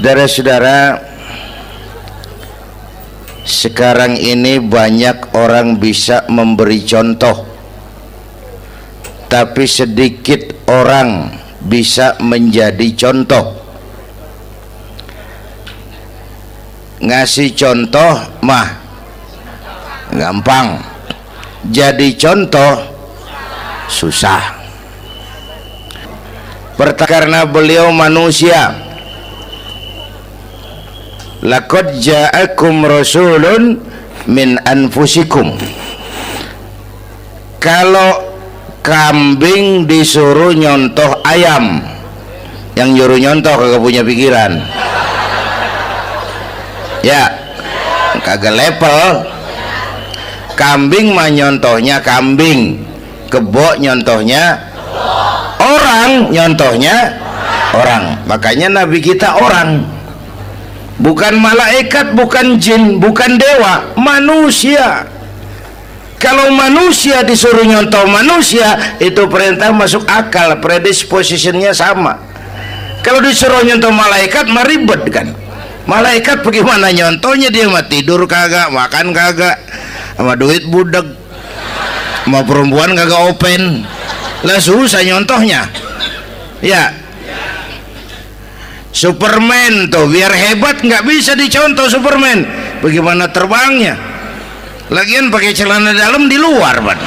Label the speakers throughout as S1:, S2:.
S1: Saudara-saudara, sekarang ini banyak orang bisa memberi contoh, tapi sedikit orang bisa menjadi contoh. Ngasih contoh mah gampang, jadi contoh susah. Karena beliau manusia. Laqad ja'akum rasulun min anfusikum. Kalau kambing disuruh nyontoh ayam, yang nyuruh nyontoh kagak punya pikiran, ya kagak level. Kambing mah nyontohnya kambing, kebo nyontohnya orang, nyontohnya orang. Makanya Nabi kita orang, bukan malaikat, bukan jin, bukan dewa, manusia. Kalau manusia disuruh nyontoh manusia, itu perintah masuk akal, predispositionnya sama. Kalau disuruh nyontoh malaikat mah ribet kan. Malaikat bagaimana nyontohnya, dia mah tidur kagak, makan kagak, sama duit budak, sama perempuan kagak open, lah susah nyontohnya. Ya, Superman tuh biar hebat nggak bisa dicontoh Superman, bagaimana terbangnya, lagian pakai celana dalam di luar ban,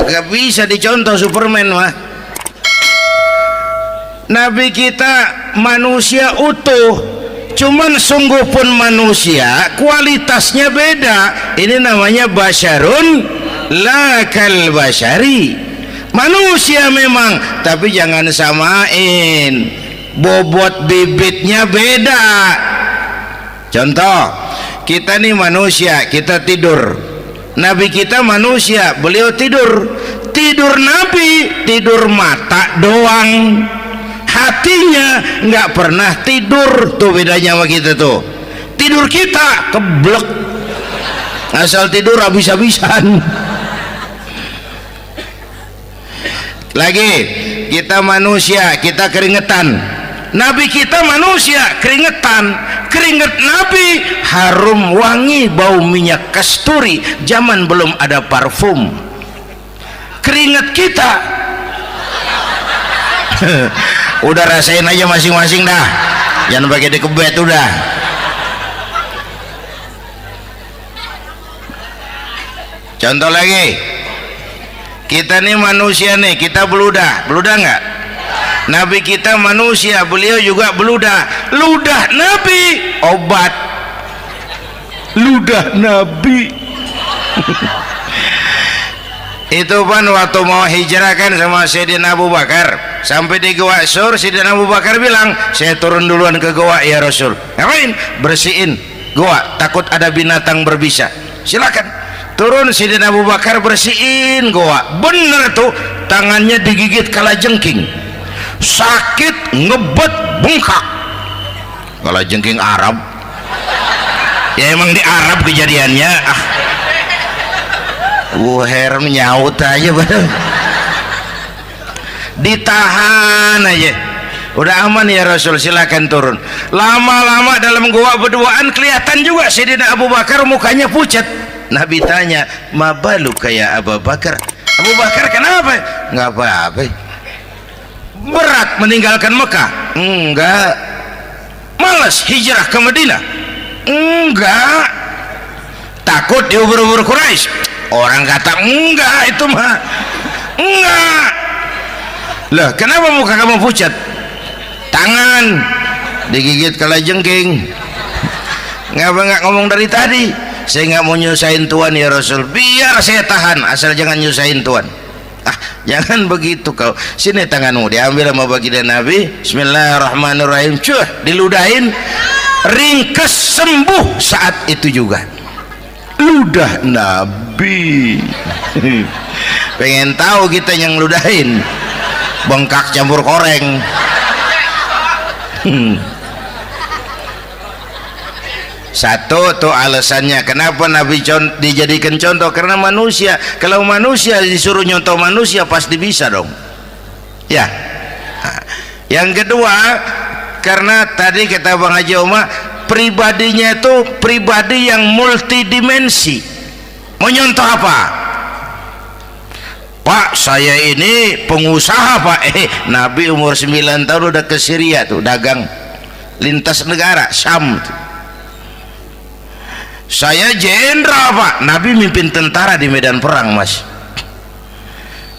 S1: nggak bisa dicontoh Superman mah. Nabi kita manusia utuh, cuman sungguh pun manusia, kualitasnya beda. Ini namanya basyarun la kal basyari, manusia memang, tapi jangan samain, bobot bibitnya beda. Contoh, kita nih manusia, kita tidur. Nabi kita manusia, beliau tidur. Tidur Nabi, tidur mata doang, hatinya nggak pernah tidur. Tuh bedanya sama kita tuh. Tidur kita keblek, asal tidur habis-habisan. Lagi, kita manusia, kita keringetan. Nabi kita manusia, keringetan. Keringet Nabi harum wangi, bau minyak kasturi, zaman belum ada parfum. Keringet kita udah rasain aja masing-masing dah, jangan pakai dikebet udah. Contoh lagi, kita nih manusia nih, kita beludah nggak? Nabi kita manusia, beliau juga beludah. Ludah Nabi obat, ludah Nabi. Itu kan waktu mau hijrah kan sama Sayyidina Abu Bakar, sampai di Gua Sur, Sayyidina Abu Bakar bilang, saya turun duluan ke gua ya Rasul. Ngapain? Bersihin gua, takut ada binatang berbisa. Silakan turun. Sayyidina Abu Bakar bersihin gua, bener tuh, tangannya digigit kalajengking, sakit, ngebet, bengkak. Kalajengking Arab ya, emang di Arab kejadiannya. Heran nyaut aja bener. Ditahan aja, udah aman ya Rasul, silakan turun. Lama-lama dalam gua berduaan kelihatan juga Sayyidina Abu Bakar mukanya pucat. Nabi tanya, mabalu kayak Abu Bakar? Abu Bakar kenapa? Nggak apa-apa. Berat meninggalkan Mekah? Enggak. Malas hijrah ke Madinah? Enggak. Takut diubur-ubur Quraisy? Orang kata enggak, itu mah enggak. Lah kenapa muka kamu pucat? Tangan digigit kalajengking. Ngapa nggak ngomong dari tadi? Saya nggak mau nyusahin Tuhan ya Rasul, biar saya tahan, asal jangan nyusahin Tuhan. Jangan begitu kau. Sini tanganmu, diambil sama baginda Nabi. Bismillahirrahmanirrahim. Cuh, diludahin, ringkes, sembuh saat itu juga. Ludah Nabi. Pengen tahu kita yang ludahin, bengkak campur koreng. Satu tuh alasannya kenapa Nabi dijadikan contoh, karena manusia. Kalau manusia disuruh nyontoh manusia pasti bisa dong ya. Yang kedua, karena tadi kata Bang Haji Oma, pribadinya itu pribadi yang multidimensi. Menyontoh apa? Pak, saya ini pengusaha Pak. Nabi umur 9 tahun udah ke Syria tuh, dagang lintas negara, Syam tuh. Saya jenderal Pak, Nabi mimpin tentara di medan perang Mas.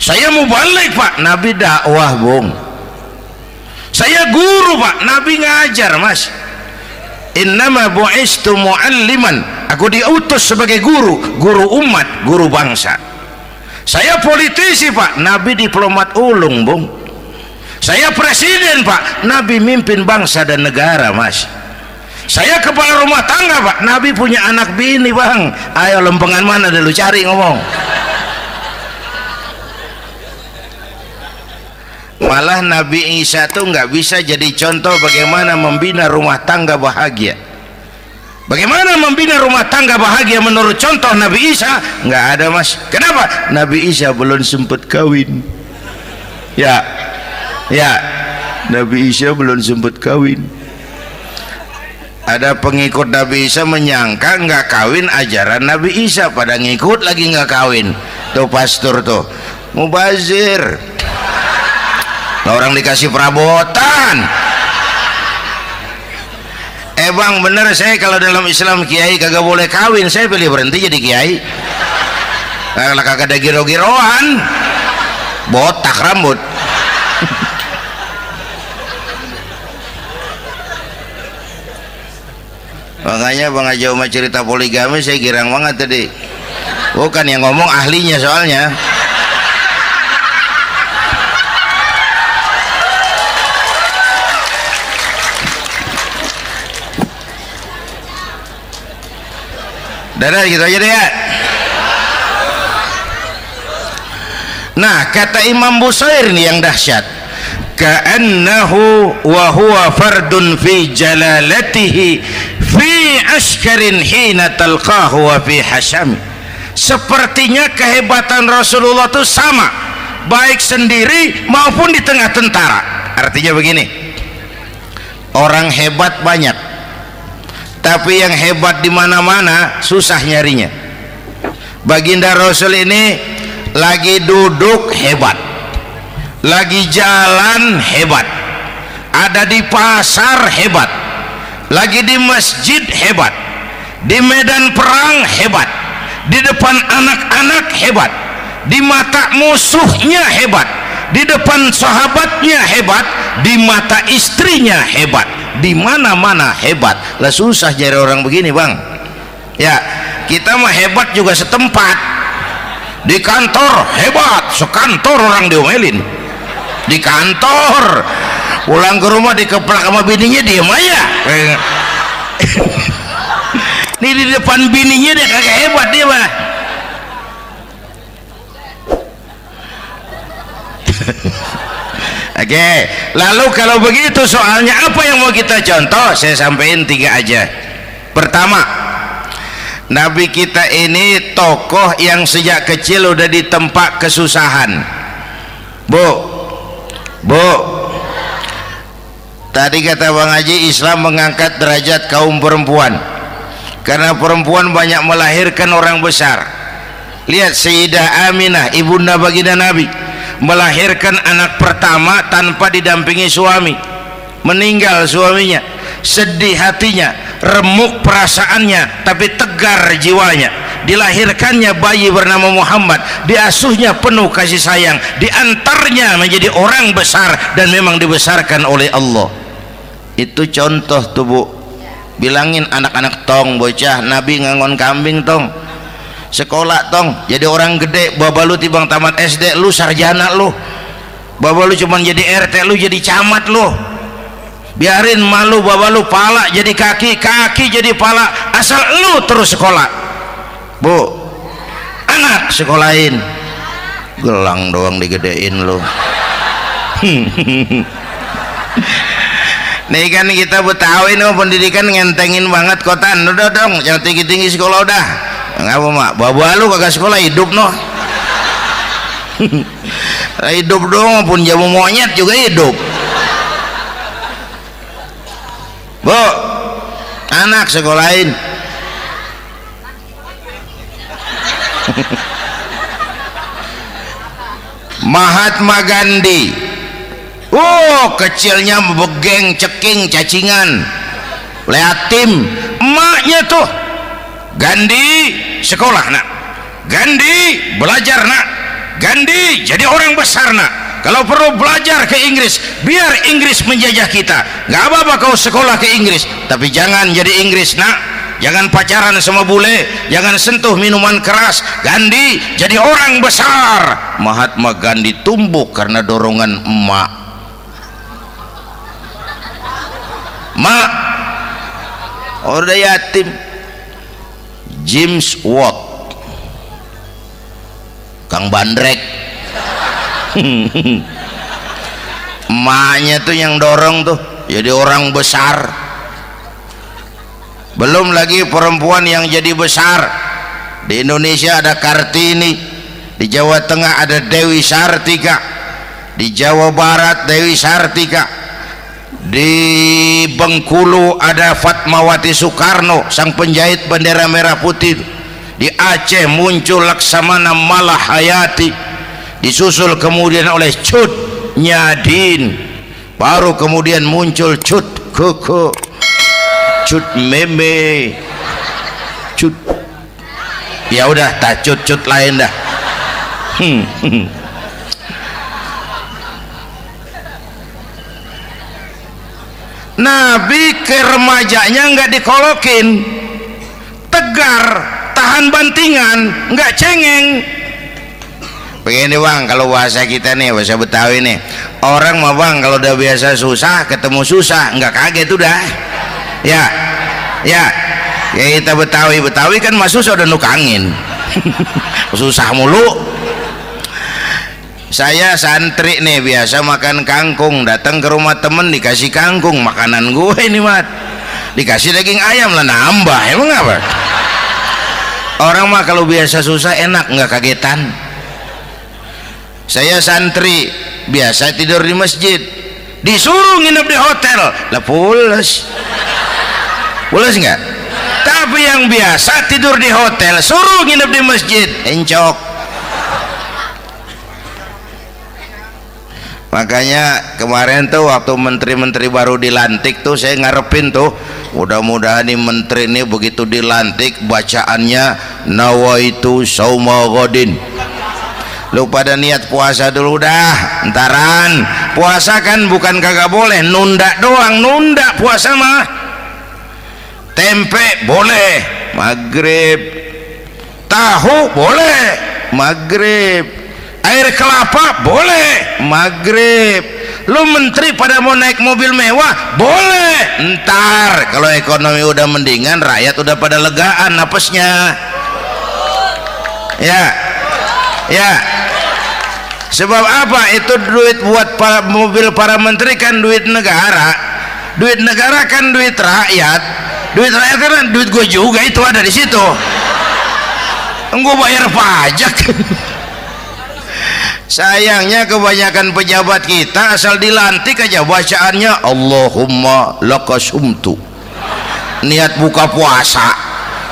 S1: Saya mau balik Pak, Nabi dakwah Bung. Saya guru Pak, Nabi ngajar Mas. Innama bu'istu mu'alliman, aku diutus sebagai guru, guru umat, guru bangsa. Saya politisi Pak, Nabi diplomat ulung Bung. Saya presiden Pak, Nabi mimpin bangsa dan negara Mas. Saya kepala rumah tangga Pak, Nabi punya anak bini Bang. Ayo lempengan mana dulu cari ngomong. Malah Nabi Isa tuh nggak bisa jadi contoh bagaimana membina rumah tangga bahagia. Bagaimana membina rumah tangga bahagia menurut contoh Nabi Isa? Nggak ada Mas. Kenapa? Nabi Isa belum sempat kawin. Ya, Nabi Isa belum sempat kawin. Ada pengikut Nabi Isa menyangka nggak kawin ajaran Nabi Isa, pada ngikut lagi nggak kawin. Tuh pastor tuh mubazir. Orang dikasih perabotan. Bang, bener saya kalau dalam Islam kiai kagak boleh kawin, saya pilih berhenti jadi kiai. Kalau kagak ada giro-giroan, botak rambut. Makanya Bang Haji Oma cerita poligami saya girang banget tadi. Bukan yang ngomong ahlinya soalnya. Dadah gitu aja deh ya. Nah, kata Imam Busair nih yang dahsyat, ka'annahu wa huwa fardun fi jalalatihi fi askarin hina talqahu wa fi hasham. Sepertinya kehebatan Rasulullah itu sama, baik sendiri maupun di tengah tentara. Artinya begini, orang hebat banyak, tapi yang hebat di mana-mana susah nyarinya. Baginda Rasul ini lagi duduk hebat, lagi jalan hebat, ada di pasar hebat, lagi di masjid hebat, di medan perang hebat, di depan anak-anak hebat, di mata musuhnya hebat, di depan sahabatnya hebat, di mata istrinya hebat, di mana-mana hebat. Lah susah jadi orang begini Bang. Ya, kita mah hebat juga setempat. Di kantor hebat, sekantor orang diomelin. Di kantor, pulang ke rumah dikeplak sama bininya diem aja. Ini di depan bininya dia kagak hebat dia mah. Oke, lalu kalau begitu soalnya apa yang mau kita contoh? Saya sampaikan 3 aja. Pertama, Nabi kita ini tokoh yang sejak kecil udah ditempa kesusahan. Bu, tadi kata Bang Haji, Islam mengangkat derajat kaum perempuan karena perempuan banyak melahirkan orang besar. Lihat Sayyidah Aminah, ibunda baginda Nabi, melahirkan anak pertama tanpa didampingi suami. Meninggal suaminya, sedih hatinya, remuk perasaannya, tapi tegar jiwanya. Dilahirkannya bayi bernama Muhammad, diasuhnya penuh kasih sayang, diantarnya menjadi orang besar dan memang dibesarkan oleh Allah. Itu contoh tuh Bu. Bilangin anak-anak tong, bocah Nabi ngangon kambing tong, sekolah tong, jadi orang gede. Baba lu tibang tamat SD, lu sarjana lu. Baba lu cuman jadi RT, lu jadi camat lu. Biarin malu baba lu pala jadi kaki, kaki jadi pala, asal lu terus sekolah. Bu, anak sekolahin, gelang doang digedein lu. Nih kan kita Betawi nih pendidikan ngentengin banget kotan. Udah dong, jangan tinggi-tinggi sekolah udah. Ngapa mak? Baba lu kagak sekolah hidup noh. Hidup dong, pun jamu monyet juga hidup. Bu, anak sekolahin. Mahatma Gandhi, kecilnya begeng, ceking, cacingan, liatim. Emaknya tuh, Gandhi sekolah nak, Gandhi belajar nak, Gandhi jadi orang besar nak. Kalau perlu belajar ke Inggris, biar Inggris menjajah kita. Gak apa-apa kau sekolah ke Inggris, tapi jangan jadi Inggris nak. Jangan pacaran sama bule, jangan sentuh minuman keras. Gandhi jadi orang besar. Mahatma Gandhi tumbuh karena dorongan emak. Mak, udah yatim. James Watt, Kang Bandrek. Emaknya tuh yang dorong tuh jadi orang besar. Belum lagi perempuan yang jadi besar. Di Indonesia ada Kartini, di Jawa Tengah ada Dewi Sartika, di Jawa Barat Dewi Sartika, di Bengkulu ada Fatmawati Soekarno, sang penjahit bendera merah putih. Di Aceh muncul Laksamana Malahayati, disusul kemudian oleh Cut Nyadin, baru kemudian muncul Cut Koko, Cut Meme, Cut, ya udah tak cut lain dah. Nabi ke remajanya nggak dikolokin, tegar, tahan bantingan, nggak cengeng. Begini bang, kalau bahasa kita nih, bahasa Betawi nih, orang mah bang kalau udah biasa susah ketemu susah nggak kaget udah. Ya kita Betawi kan masuk sudah nukangin. Susah mulu. Saya santri nih biasa makan kangkung, datang ke rumah temen dikasih kangkung, makanan gue ini mat, dikasih daging ayam lah nambah, emang apa? Orang mah kalau biasa susah enak nggak kagetan. Saya santri biasa tidur di masjid, disuruh nginep di hotel lah pules nggak? Tapi yang biasa tidur di hotel suruh nginep di masjid encok. Makanya kemarin tuh waktu menteri-menteri baru dilantik tuh saya ngarepin tuh, mudah-mudahan nih menteri ini begitu dilantik bacaannya nawaitu sauma ghadin. Lu pada niat puasa dulu dah, entaran. Puasa kan bukan kagak boleh, nunda doang, nunda puasa mah. Tempe boleh maghrib, tahu boleh maghrib, air kelapa boleh maghrib. Lu menteri pada mau naik mobil mewah boleh, ntar kalau ekonomi udah mendingan, rakyat udah pada legaan napasnya. Ya sebab apa? Itu duit buat mobil para menteri kan duit negara kan duit rakyat. Duit rakyat kan duit gue juga, itu ada di situ. Gue bayar pajak. Sayangnya kebanyakan pejabat kita asal dilantik aja bacaannya Allahumma lakasumtu, niat buka puasa.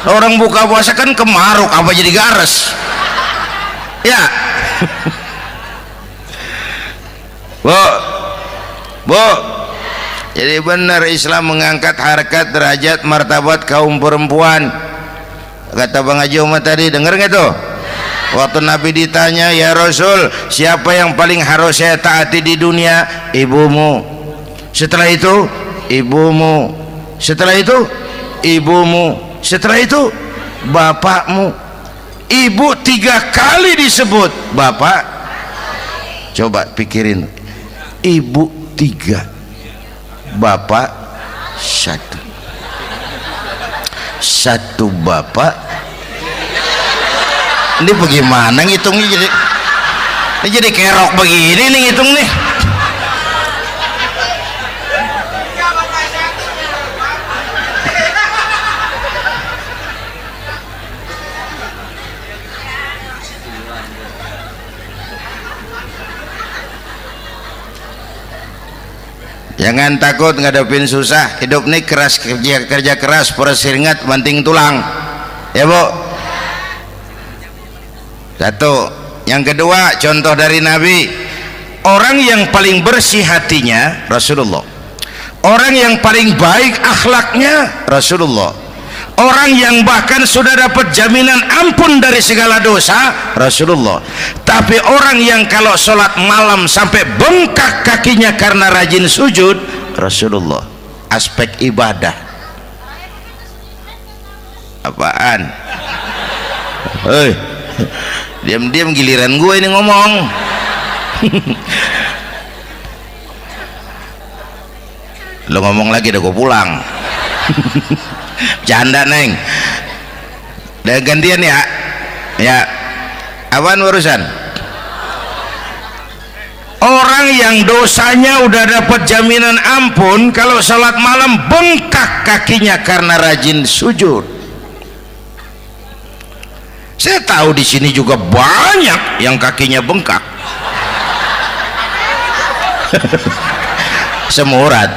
S1: Orang buka puasa kan kemaruk, apa jadi gares? Ya. Bu, jadi benar Islam mengangkat harkat, derajat, martabat kaum perempuan. Kata Bang Haji Umar tadi, dengar nggak tuh? Waktu Nabi ditanya, ya Rasul, siapa yang paling harus saya taati di dunia? Ibumu. Setelah itu ibumu. Setelah itu ibumu. Setelah itu bapakmu. Ibu 3 kali disebut, bapak. Coba pikirin, ibu 3, bapak 1 bapak. Ini bagaimana ngitungnya? Jadi kerok begini nih ngitung nih. Jangan takut ngadepin susah. Hidup nih keras, kerja keras, perseringat banting tulang. Ya Bu. Satu. Yang kedua, contoh dari Nabi, orang yang paling bersih hatinya Rasulullah, orang yang paling baik akhlaknya Rasulullah, orang yang bahkan sudah dapat jaminan ampun dari segala dosa Rasulullah. Tapi orang yang kalau sholat malam sampai bengkak kakinya karena rajin sujud Rasulullah. Aspek ibadah apaan? Hei, diam-diam giliran gue ini ngomong. Lo ngomong lagi udah gue pulang. Canda neng. Udah gantian ya. Ya. Apaan urusan? Orang yang dosanya udah dapat jaminan ampun, kalau salat malam bengkak kakinya karena rajin sujud. Saya tahu di sini juga banyak yang kakinya bengkak. Semurat.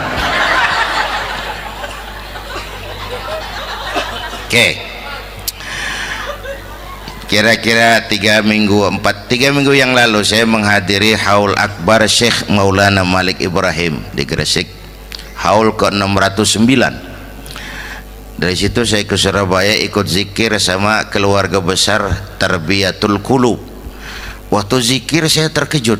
S1: Oke. Kira-kira 3 minggu yang lalu saya menghadiri haul akbar Syekh Maulana Malik Ibrahim di Gresik, haul ke-609. Dari situ saya ke Surabaya ikut zikir sama keluarga besar Tarbiyatul Qulub. Waktu zikir saya terkejut,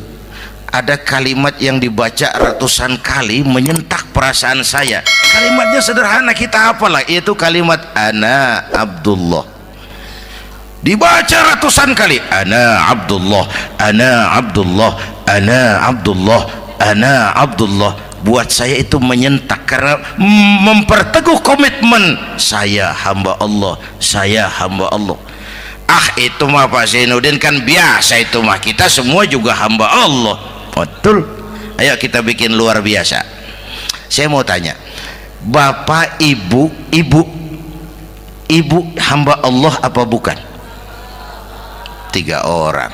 S1: ada kalimat yang dibaca ratusan kali menyentak perasaan saya. Kalimatnya sederhana, kita hafalah, yaitu kalimat ana Abdullah. Dibaca ratusan kali, ana Abdullah, ana Abdullah, ana Abdullah, ana Abdullah. Buat saya itu menyentak karena memperteguh komitmen saya hamba Allah, saya hamba Allah. Ah, itu mah Pak Zainuddin kan biasa, itu mah kita semua juga hamba Allah. Betul. Ayo kita bikin luar biasa. Saya mau tanya, Bapak Ibu hamba Allah apa bukan? 3 orang.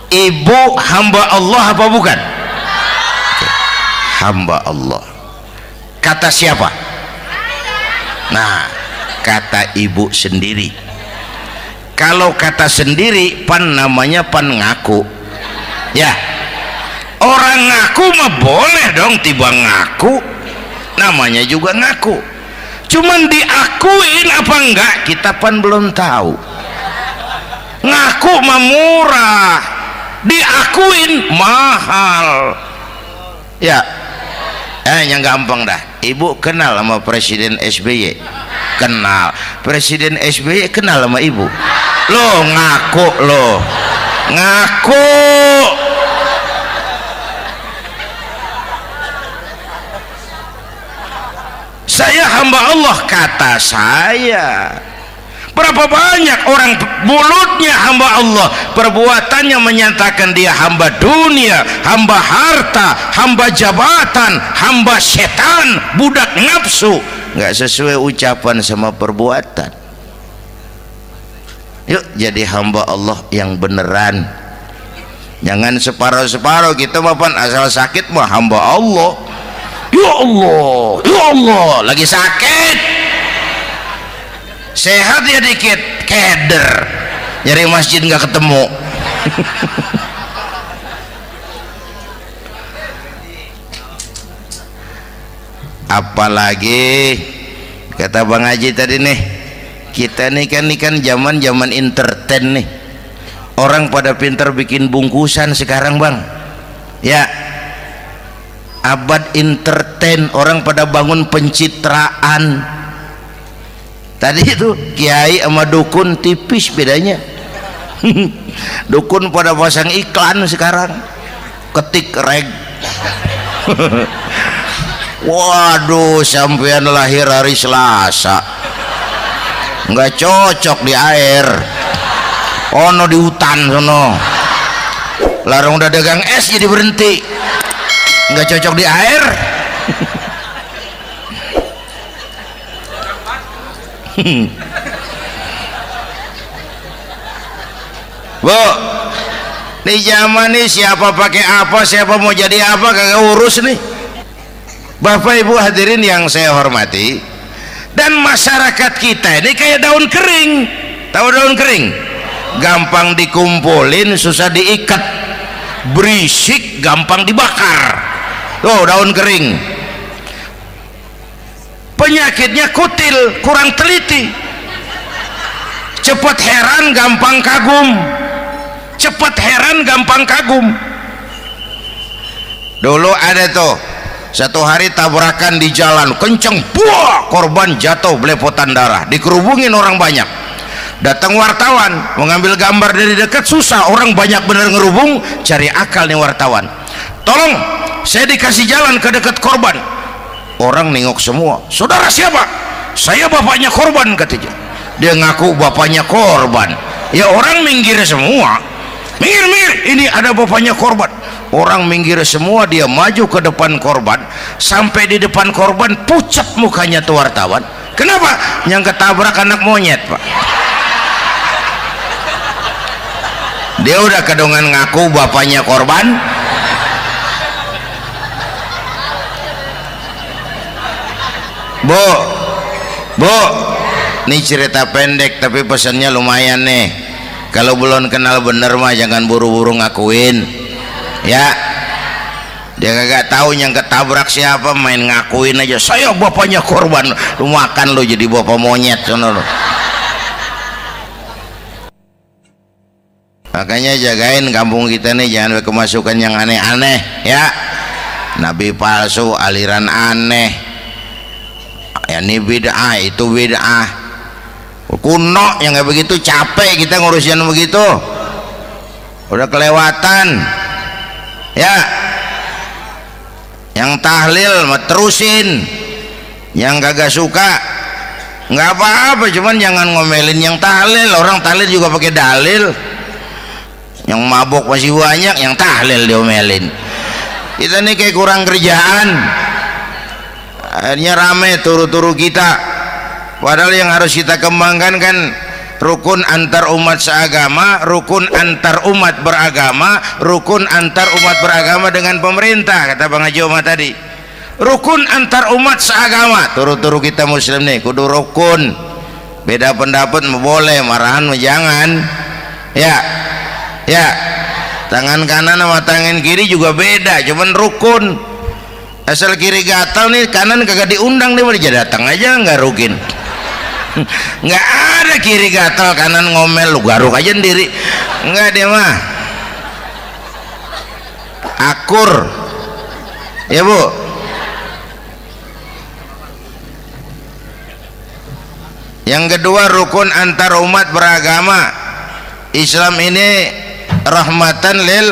S1: Ibu hamba Allah apa bukan? Hamba Allah. Kata siapa? Nah, kata ibu sendiri. Kalau kata sendiri pan namanya pan ngaku. Ya, orang ngaku mah boleh dong, tiba ngaku namanya juga ngaku. Cuman diakuin apa enggak kita pan belum tahu. Ngaku mah murah, diakuin mahal. Ya, yang gampang dah. Ibu kenal sama Presiden SBY? Kenal. Presiden SBY kenal sama ibu? Lo ngaku, lo ngaku. Saya hamba Allah, kata saya. Berapa banyak orang mulutnya hamba Allah, perbuatannya menyatakan dia hamba dunia, hamba harta, hamba jabatan, hamba setan, budak nafsu. Nggak sesuai ucapan sama perbuatan. Yuk jadi hamba Allah yang beneran. Jangan separuh-separuh. Kita mapan asal sakit mah hamba Allah. Ya Allah, ya Allah, lagi sakit. Sehat ya dikit, keder, nyari masjid nggak ketemu. Apalagi kata Bang Haji tadi nih, kita nih kan zaman entertain nih. Orang pada pintar bikin bungkusan sekarang Bang. Ya, abad entertain, orang pada bangun pencitraan. Tadi itu kiai sama dukun tipis bedanya. Dukun pada pasang iklan sekarang, ketik reg. Waduh, sampean lahir hari Selasa, nggak cocok di air, ono di hutan sono. Larang udah dagang es jadi berhenti, nggak cocok di air. Bu, Di zaman ini siapa pakai apa, siapa mau jadi apa, kagak urus nih. Bapak Ibu hadirin yang saya hormati, dan masyarakat kita ini kayak daun kering. Tahu daun kering? Gampang dikumpulin, susah diikat, berisik, gampang dibakar. Tuh daun kering. Penyakitnya kutil, kurang teliti, cepat heran, gampang kagum. Cepat heran, gampang kagum. Dulu ada tuh satu hari tabrakan di jalan kenceng, buah, korban jatuh belepotan darah, dikerubungin orang banyak. Datang wartawan mengambil gambar dari dekat, susah, orang banyak bener ngerubung. Cari akal nih wartawan, tolong saya dikasih jalan ke dekat korban. Orang nengok semua, saudara siapa? Saya bapaknya korban, katanya. Dia ngaku bapaknya korban. Ya orang minggir semua, minggir, ini ada bapaknya korban. Orang minggir semua, dia maju ke depan korban. Sampai di depan korban pucat mukanya tuh wartawan. Kenapa? Yang ketabrak anak monyet, Pak. Dia udah kedongan ngaku bapaknya korban. Bu, ini cerita pendek tapi pesannya lumayan nih. Kalau belum kenal bener mah jangan buru-buru ngakuin, ya. Dia kagak tahu yang ketabrak siapa, main ngakuin aja, saya bapaknya korban. Lu makan lu jadi bapak monyet sono lu. Makanya jagain kampung kita nih, jangan kemasukan yang aneh-aneh, ya. Nabi palsu, aliran aneh, ya ini bid'ah, itu bid'ah kuno yang kayak begitu. Capek kita ngurusin begitu, udah kelewatan, ya. Yang tahlil terusin, yang kagak suka nggak apa-apa, cuman jangan ngomelin yang tahlil. Orang tahlil juga pakai dalil. Yang mabok masih banyak, yang tahlil diomelin. Kita nih kayak kurang kerjaan, akhirnya rame turu-turu kita. Padahal yang harus kita kembangkan kan rukun antar umat seagama, rukun antar umat beragama, rukun antar umat beragama dengan pemerintah, kata Bang Haji Omar tadi. Rukun antar umat seagama, turu-turu kita muslim nih kudu rukun. Beda pendapat boleh, marahan jangan, ya. Ya, tangan kanan sama tangan kiri juga beda, cuman rukun. Asal kiri gatal nih, kanan kagak diundang, dia udah datang aja nggak rukin. Nggak ada kiri gatal kanan ngomel, lu garuk aja sendiri. Nggak, dia mah akur, ya Bu. Yang kedua, rukun antar umat beragama. Islam ini rahmatan lil.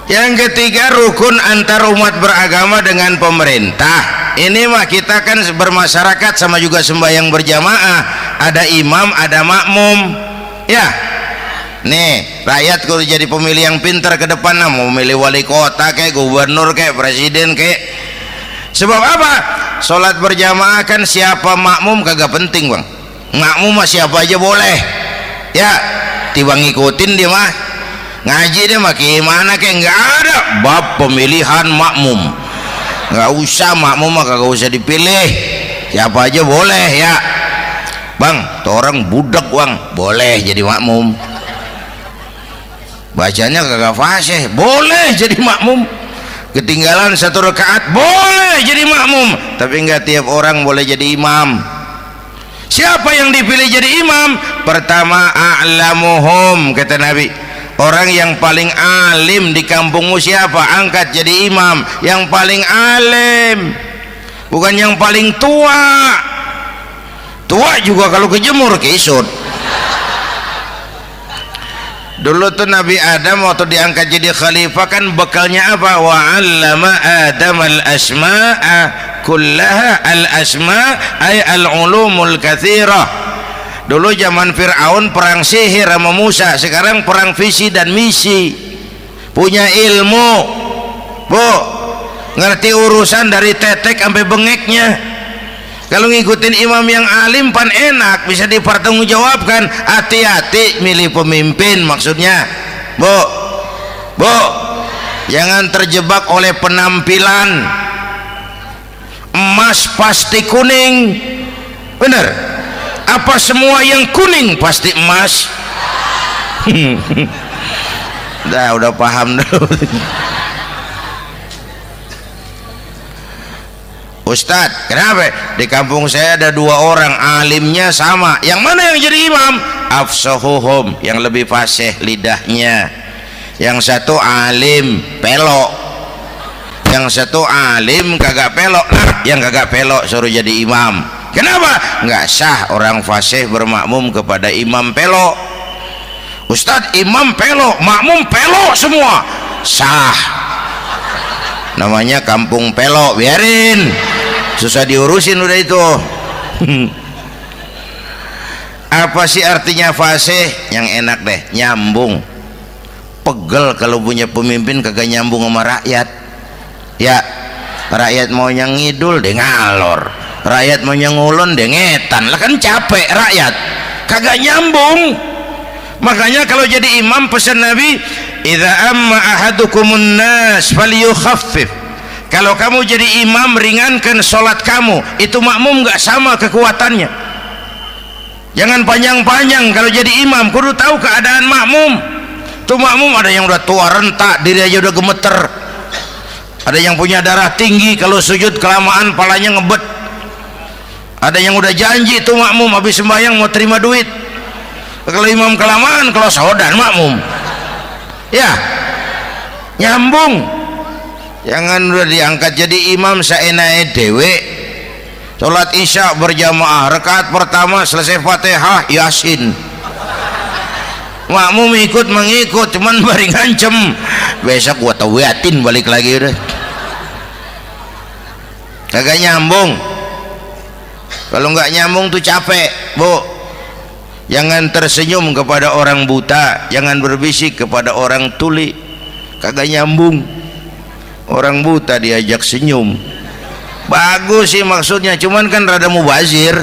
S1: Yang ketiga, rukun antar umat beragama dengan pemerintah. Ini mah kita kan bermasyarakat sama juga sembahyang berjamaah, ada imam, ada makmum, ya. Nih rakyat kalau jadi pemilih yang pintar ke depan, mau memilih wali kota kayak gubernur kayak presiden kayak. Sebab apa? Sholat berjamaah kan siapa makmum kagak penting, Bang. Makmum mah siapa aja boleh, ya. Tiba ngikutin dia mah, ngaji dia mah gimana kayak nggak ada bab pemilihan makmum, nggak usah. Makmum mah kagak usah dipilih, siapa aja boleh, ya. Bang, tuh orang budak, Bang, boleh jadi makmum. Bacanya kagak fasih, boleh jadi makmum. Ketinggalan satu rakaat, boleh jadi makmum. Tapi nggak tiap orang boleh jadi imam. Siapa yang dipilih jadi imam? Pertama, a'lamuhum, kata Nabi. Orang yang paling alim di kampungmu siapa? Angkat jadi imam. Yang paling alim, bukan yang paling tua. Tua juga kalau kejemur kisut. Dulu tuh Nabi Adam waktu diangkat jadi khalifah kan bekalnya apa? Wa 'allama Adam al-asma'a kullaha. Al-asma' ay al-ulumul katsirah. Dulu zaman Fir'aun perang sihir sama Musa, sekarang perang visi dan misi. Punya ilmu, Bu, ngerti urusan dari tetek sampai bengeknya. Kalau ngikutin imam yang alim pan enak, bisa dipertanggungjawabkan. Hati-hati milih pemimpin, maksudnya bu, jangan terjebak oleh penampilan. Emas pasti kuning, bener? Apa semua yang kuning pasti emas? Udah paham dulu. Ustadz, kenapa? Di kampung saya ada 2 orang, alimnya sama. Yang mana yang jadi imam? Afsahuhum, yang lebih fasih lidahnya. Yang satu alim pelok, yang satu alim kagak pelok. Nah, yang kagak pelok suruh jadi imam. Kenapa? Nggak sah orang fasih bermakmum kepada imam pelok. Ustadz, imam pelok, makmum pelok semua. Sah. Namanya kampung pelok, biarin. Susah diurusin udah itu. Apa sih artinya fasih? Yang enak deh, nyambung. Pegel kalau punya pemimpin kagak nyambung sama rakyat. Ya, rakyat mau yang ngidul deh ngalor, rakyat mau yang ngulon deh ngetan. Lah kan capek rakyat, kagak nyambung. Makanya kalau jadi imam pesan Nabi, idza amma ahadukumun nas falyukhaffif. Kalau kamu jadi imam, ringankan sholat kamu. Itu makmum gak sama kekuatannya. Jangan panjang-panjang kalau jadi imam, kudu tahu keadaan makmum. Tuh makmum ada yang udah tua rentak, diri aja udah gemeter. Ada yang punya darah tinggi, kalau sujud kelamaan palanya ngebet. Ada yang udah janji tuh makmum habis sembahyang mau terima duit. Kalau imam kelamaan, kalau saudan makmum. Ya, nyambung. Jangan udah diangkat jadi imam saenake dewe. Salat isya berjamaah, rakaat pertama selesai Fatihah Yasin. Makmum ikut mengikut, cuman bari ngancem. Besok gua tawiatin balik lagi udah. Kagak nyambung. Kalau nggak nyambung tuh capek, Bu. Jangan tersenyum kepada orang buta, jangan berbisik kepada orang tuli. Kagak nyambung. Orang buta diajak senyum, bagus sih maksudnya, cuman kan rada mubazir.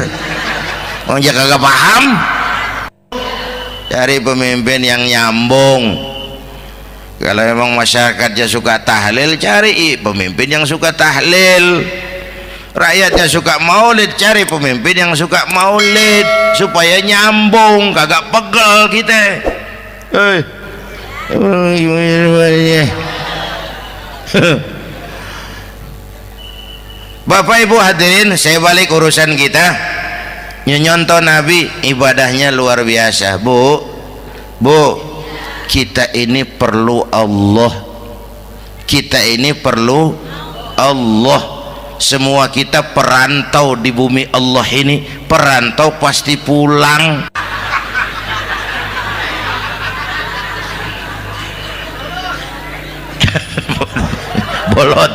S1: Orang kagak paham. Cari pemimpin yang nyambung. Kalau memang masyarakatnya suka tahlil, cari pemimpin yang suka tahlil. Rakyatnya suka maulid, cari pemimpin yang suka maulid, supaya nyambung, kagak pegel kita. Bapak Ibu hadirin, saya balik urusan kita. Nyontoh Nabi ibadahnya luar biasa. Bu, kita ini perlu Allah. Kita ini perlu Allah. Semua kita perantau di bumi Allah ini. Perantau pasti pulang. Bolot,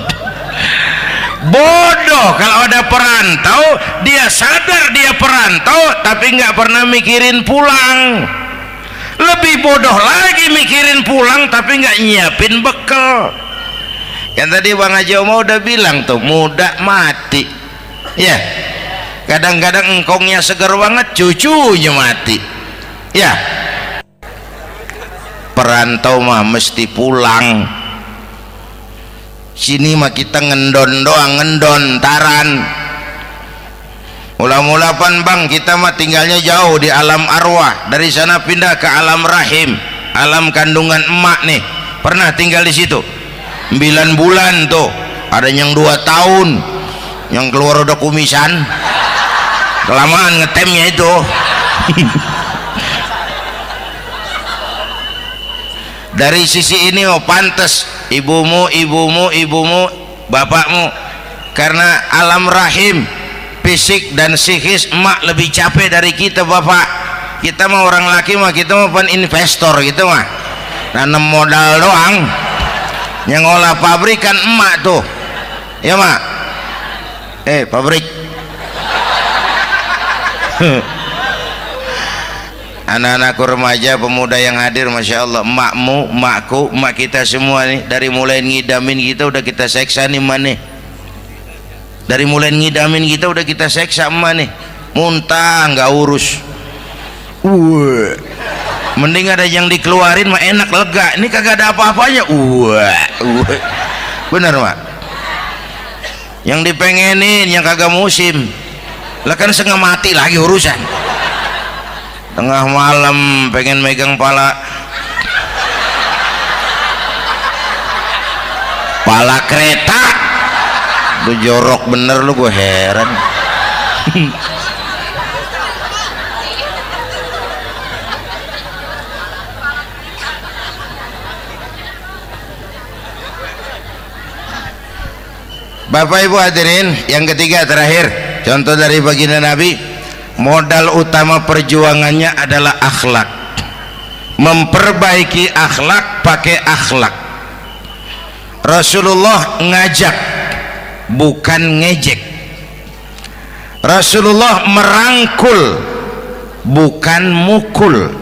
S1: bodoh kalau ada perantau, dia sadar dia perantau tapi nggak pernah mikirin pulang. Lebih bodoh lagi mikirin pulang tapi nggak nyiapin bekal. Kan tadi Bang Haji Omah udah bilang tuh, muda mati ya. Kadang-kadang engkongnya seger banget, cucunya mati ya. Perantau mah mesti pulang. Sini mah kita ngendon doang, ngendon taran. Mula-mula pan Bang, kita mah tinggalnya jauh di alam arwah. Dari sana pindah ke alam rahim, alam kandungan emak nih. Pernah tinggal di situ 9 bulan tuh. Ada yang 2 tahun, yang keluar udah kumisan, kelamaan ngetemnya itu. Dari sisi ini oh pantas ibumu, bapakmu, karena alam rahim, fisik dan psikis emak lebih capek dari kita bapak. Kita mah orang laki mah, kita mah pan investor gitu mah, nanam modal doang. Yang ngolah pabrik kan emak tuh ya mak. Pabrik. Anak-anakku remaja, pemuda yang hadir, Masya Allah, emakmu, emakku, emak kita semua nih, dari mulai ngidamin kita udah kita seksa nih mana. Dari mulai ngidamin kita udah kita seksa emak nih, muntah nggak urus. Mending ada yang dikeluarin mah enak, lega. Ini kagak ada apa-apanya. Bener mak. Yang dipengenin yang kagak musim, lah kan setengah mati lagi urusan. Tengah malam pengen megang pala kereta, lu jorok bener lu, gue heran. Bapak Ibu hadirin, yang ketiga terakhir, contoh dari baginda Nabi, modal utama perjuangannya adalah akhlak. Memperbaiki akhlak, pakai akhlak. Rasulullah ngajak, bukan ngejek. Rasulullah merangkul, bukan mukul.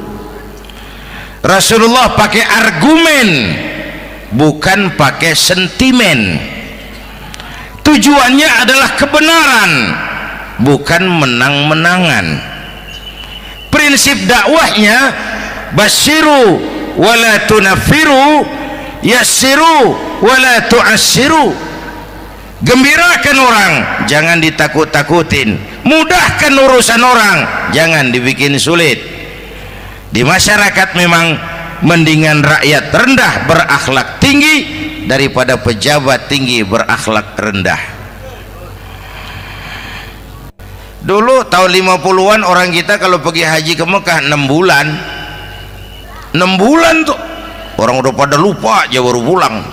S1: Rasulullah pakai argumen, bukan pakai sentimen. Tujuannya adalah kebenaran, bukan menang-menangan. Prinsip dakwahnya basyiru wala tunafiru, yassiru wala tu'assiru. Gembirakan orang, jangan ditakut-takutin. Mudahkan urusan orang, jangan dibikin sulit. Di masyarakat memang mendingan rakyat rendah berakhlak tinggi daripada pejabat tinggi berakhlak rendah. Dulu tahun 50-an orang kita kalau pergi haji ke Mekah 6 bulan. 6 bulan tuh orang udah pada lupa aja baru pulang.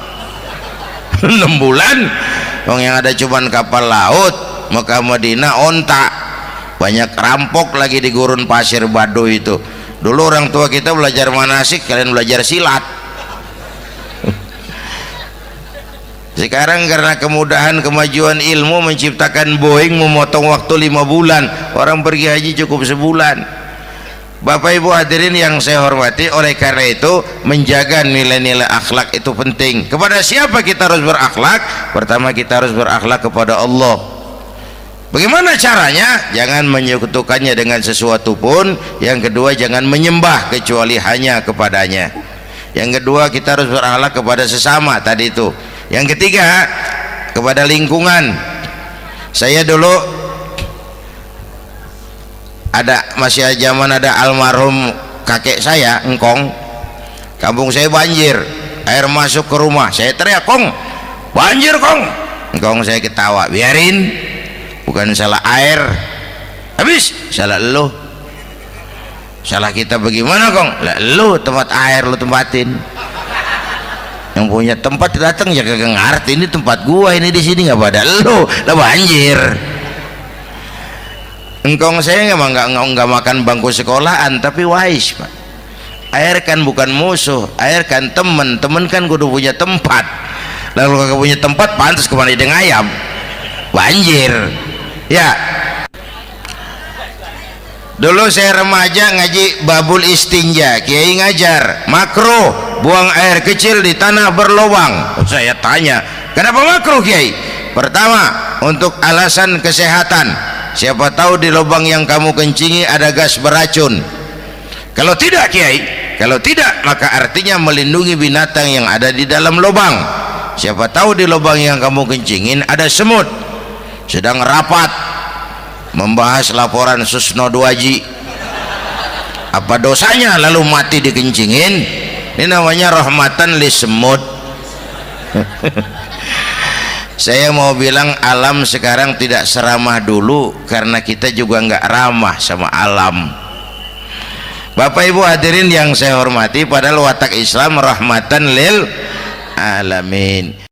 S1: 6 bulan orang yang ada cuman kapal laut, Mekah Madinah onta, banyak rampok lagi di gurun pasir Baduy itu. Dulu orang tua kita belajar manasik, kalian belajar silat. Sekarang karena kemudahan kemajuan ilmu menciptakan Boeing memotong waktu 5 bulan, orang pergi haji cukup sebulan. Bapak Ibu hadirin yang saya hormati, oleh karena itu menjaga nilai-nilai akhlak itu penting. Kepada siapa kita harus berakhlak? Pertama, kita harus berakhlak kepada Allah. Bagaimana caranya? Jangan menyekutukannya dengan sesuatu pun. Yang kedua, jangan menyembah kecuali hanya kepadanya. Yang kedua, kita harus berakhlak kepada sesama tadi itu. Yang ketiga, kepada lingkungan. Saya dulu masih zaman ada almarhum kakek saya, engkong. Kampung saya banjir, air masuk ke rumah. Saya teriak, "Kong, banjir Kong." Engkong saya ketawa, "Biarin, bukan salah air." Habis, salah lo. Salah kita bagaimana Kong? Lah lo tempat air lo tempatin. Yang punya tempat datang ya kagak ngerti, ini tempat gua, ini di sini nggak pada lo, lah banjir. Engkong saya nggak makan bangku sekolahan, tapi wise pak. Air kan bukan musuh, air kan temen kan kudu punya tempat. Lalu kagak punya tempat, pantas kemana ide ngayam, banjir. Ya. Dulu saya remaja ngaji babul istinja, kiai ngajar makruh buang air kecil di tanah berlubang. Saya tanya, kenapa makruh kiai? Pertama, untuk alasan kesehatan. Siapa tahu di lubang yang kamu kencingi ada gas beracun. Kalau tidak kiai, kalau tidak maka artinya melindungi binatang yang ada di dalam lubang. Siapa tahu di lubang yang kamu kencingin ada semut sedang rapat membahas laporan Susno 2Ji. Apa dosanya lalu mati dikencingin? Ini namanya rahmatan li semut. Saya mau bilang alam sekarang tidak seramah dulu karena kita juga nggak ramah sama alam. Bapak Ibu hadirin yang saya hormati, padahal watak Islam rahmatan lil alamin.